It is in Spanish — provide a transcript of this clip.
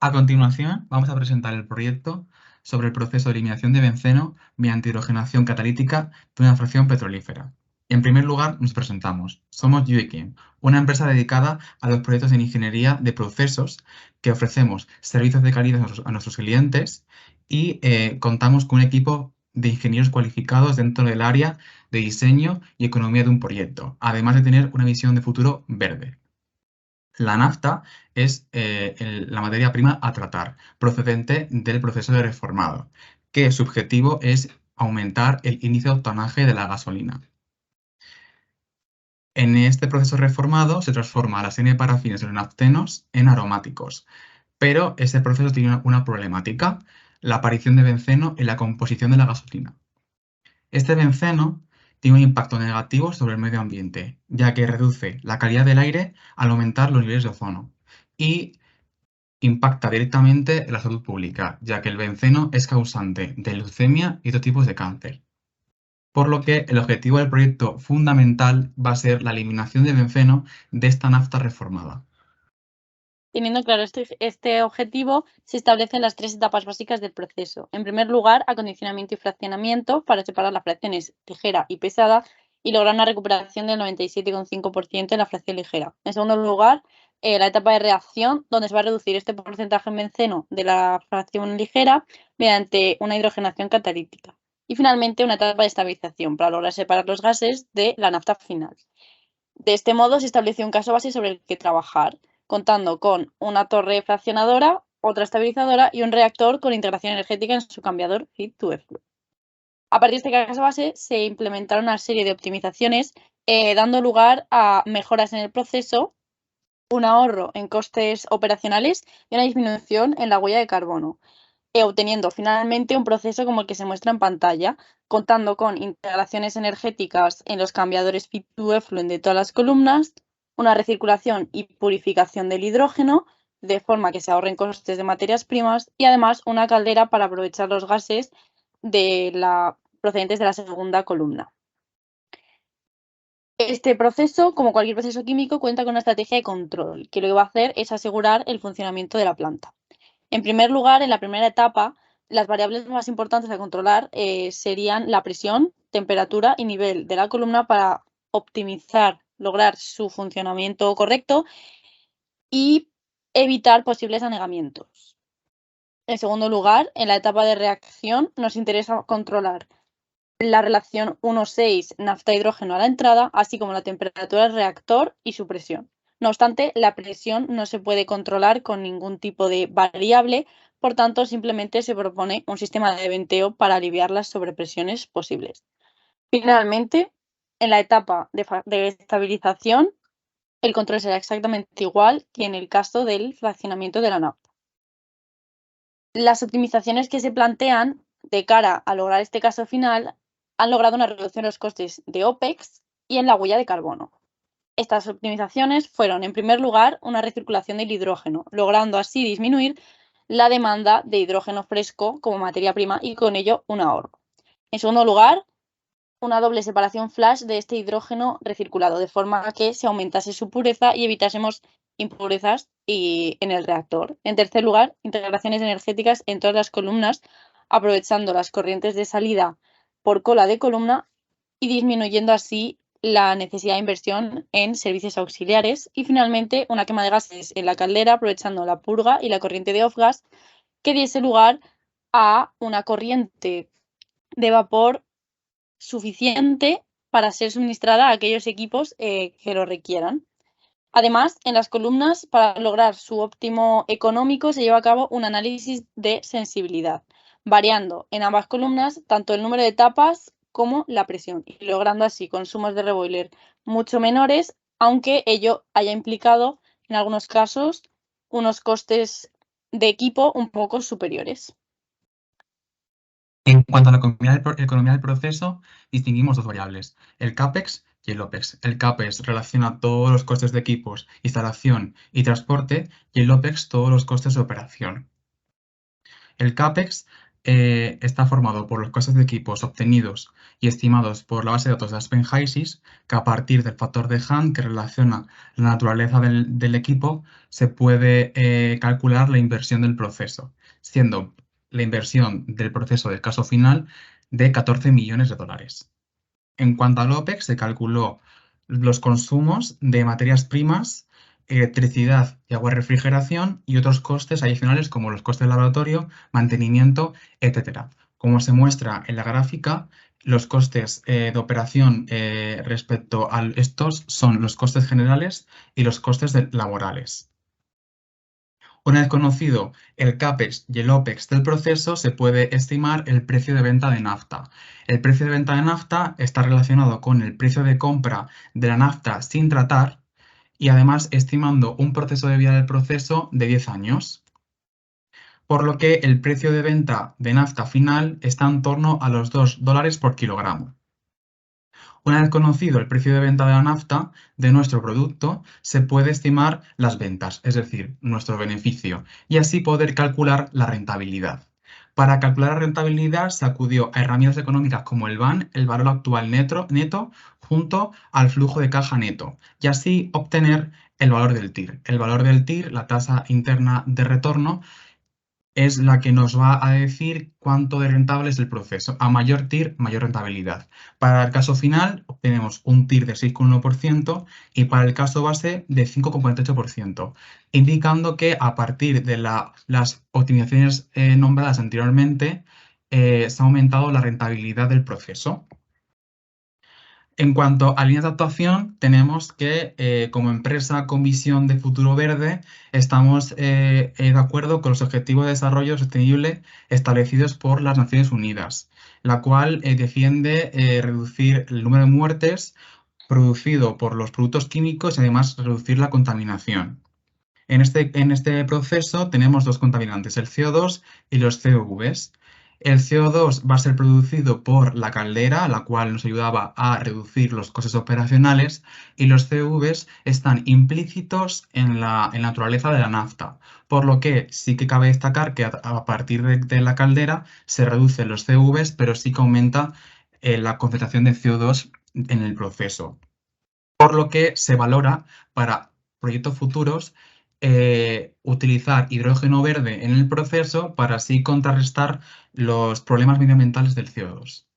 A continuación, vamos a presentar el proyecto sobre el proceso de eliminación de benceno mediante hidrogenación catalítica de una fracción petrolífera. En primer lugar, nos presentamos. Somos Yuekin, una empresa dedicada a los proyectos en ingeniería de procesos que ofrecemos servicios de calidad a nuestros clientes y contamos con un equipo de ingenieros cualificados dentro del área de diseño y economía de un proyecto, además de tener una visión de futuro verde. La nafta es la materia prima a tratar, procedente del proceso de reformado, que su objetivo es aumentar el índice de octanaje de la gasolina. En este proceso reformado se transforma la serie de parafines de los naftenos en aromáticos, pero este proceso tiene una problemática, la aparición de benceno en la composición de la gasolina. Este benceno tiene un impacto negativo sobre el medio ambiente, ya que reduce la calidad del aire al aumentar los niveles de ozono y impacta directamente en la salud pública, ya que el benceno es causante de leucemia y otros tipos de cáncer. Por lo que el objetivo del proyecto fundamental va a ser la eliminación de benceno de esta nafta reformada. Teniendo claro este objetivo, se establecen las tres etapas básicas del proceso. En primer lugar, acondicionamiento y fraccionamiento para separar las fracciones ligera y pesada y lograr una recuperación del 97,5% en la fracción ligera. En segundo lugar, la etapa de reacción, donde se va a reducir este porcentaje en benceno de la fracción ligera mediante una hidrogenación catalítica. Y finalmente, una etapa de estabilización para lograr separar los gases de la nafta final. De este modo, se estableció un caso base sobre el que trabajar, contando con una torre fraccionadora, otra estabilizadora y un reactor con integración energética en su cambiador Heat to Effluent. A partir de este caso base se implementaron una serie de optimizaciones, dando lugar a mejoras en el proceso, un ahorro en costes operacionales y una disminución en la huella de carbono, obteniendo finalmente un proceso como el que se muestra en pantalla, contando con integraciones energéticas en los cambiadores Feed to Effluent de todas las columnas, una recirculación y purificación del hidrógeno, de forma que se ahorren costes de materias primas, y además una caldera para aprovechar los gases procedentes de la segunda columna. Este proceso, como cualquier proceso químico, cuenta con una estrategia de control, que lo que va a hacer es asegurar el funcionamiento de la planta. En primer lugar, en la primera etapa, las variables más importantes a controlar serían la presión, temperatura y nivel de la columna para optimizar, lograr su funcionamiento correcto y evitar posibles anegamientos. En segundo lugar, en la etapa de reacción nos interesa controlar la relación 1,6 nafta-hidrógeno a la entrada, así como la temperatura del reactor y su presión. No obstante, la presión no se puede controlar con ningún tipo de variable, por tanto, simplemente se propone un sistema de venteo para aliviar las sobrepresiones posibles. Finalmente, en la etapa de estabilización, el control será exactamente igual que en el caso del fraccionamiento de la nafta. Las optimizaciones que se plantean de cara a lograr este caso final han logrado una reducción de los costes de OPEX y en la huella de carbono. Estas optimizaciones fueron, en primer lugar, una recirculación del hidrógeno, logrando así disminuir la demanda de hidrógeno fresco como materia prima y con ello un ahorro. En segundo lugar, una doble separación flash de este hidrógeno recirculado, de forma que se aumentase su pureza y evitásemos impurezas en el reactor. En tercer lugar, integraciones energéticas en todas las columnas, aprovechando las corrientes de salida por cola de columna y disminuyendo así la necesidad de inversión en servicios auxiliares. Y finalmente, una quema de gases en la caldera, aprovechando la purga y la corriente de off-gas, que diese lugar a una corriente de vapor suficiente para ser suministrada a aquellos equipos que lo requieran. Además, en las columnas, para lograr su óptimo económico, se lleva a cabo un análisis de sensibilidad, variando en ambas columnas tanto el número de etapas como la presión, y logrando así consumos de reboiler mucho menores, aunque ello haya implicado, en algunos casos, unos costes de equipo un poco superiores. En cuanto a la economía del proceso, distinguimos dos variables, el CAPEX y el OPEX. El CAPEX relaciona todos los costes de equipos, instalación y transporte, y el OPEX todos los costes de operación. El CAPEX está formado por los costes de equipos obtenidos y estimados por la base de datos de Aspen HYSYS, que a partir del factor de Hunt que relaciona la naturaleza del equipo, se puede calcular la inversión del proceso, siendo la inversión del proceso del caso final de 14 millones de dólares. En cuanto al OPEX, se calculó los consumos de materias primas, electricidad y agua de refrigeración y otros costes adicionales como los costes de laboratorio, mantenimiento, etc. Como se muestra en la gráfica, los costes de operación respecto a estos son los costes generales y los costes laborales. Una vez conocido el CAPEX y el OPEX del proceso, se puede estimar el precio de venta de nafta. El precio de venta de nafta está relacionado con el precio de compra de la nafta sin tratar y además estimando un proceso de vida del proceso de 10 años. Por lo que el precio de venta de nafta final está en torno a los $2 por kilogramo. Una vez conocido el precio de venta de la nafta de nuestro producto, se puede estimar las ventas, es decir, nuestro beneficio, y así poder calcular la rentabilidad. Para calcular la rentabilidad se acudió a herramientas económicas como el VAN, el valor actual neto, junto al flujo de caja neto, y así obtener el valor del TIR. El valor del TIR, la tasa interna de retorno, es la que nos va a decir cuánto de rentable es el proceso. A mayor TIR, mayor rentabilidad. Para el caso final, obtenemos un TIR de 6,1% y para el caso base de 5,48%, indicando que a partir de las optimizaciones nombradas anteriormente, se ha aumentado la rentabilidad del proceso. En cuanto a líneas de actuación, tenemos que como empresa con visión de futuro verde, estamos de acuerdo con los Objetivos de Desarrollo Sostenible establecidos por las Naciones Unidas, la cual defiende reducir el número de muertes producido por los productos químicos y además reducir la contaminación. En este proceso tenemos dos contaminantes, el CO2 y los COVs. El CO2 va a ser producido por la caldera, la cual nos ayudaba a reducir los costes operacionales, y los COVs están implícitos en la naturaleza de la nafta, por lo que sí que cabe destacar que a partir de la caldera se reducen los COVs, pero sí que aumenta la concentración de CO2 en el proceso, por lo que se valora para proyectos futuros utilizar hidrógeno verde en el proceso para así contrarrestar los problemas medioambientales del CO2.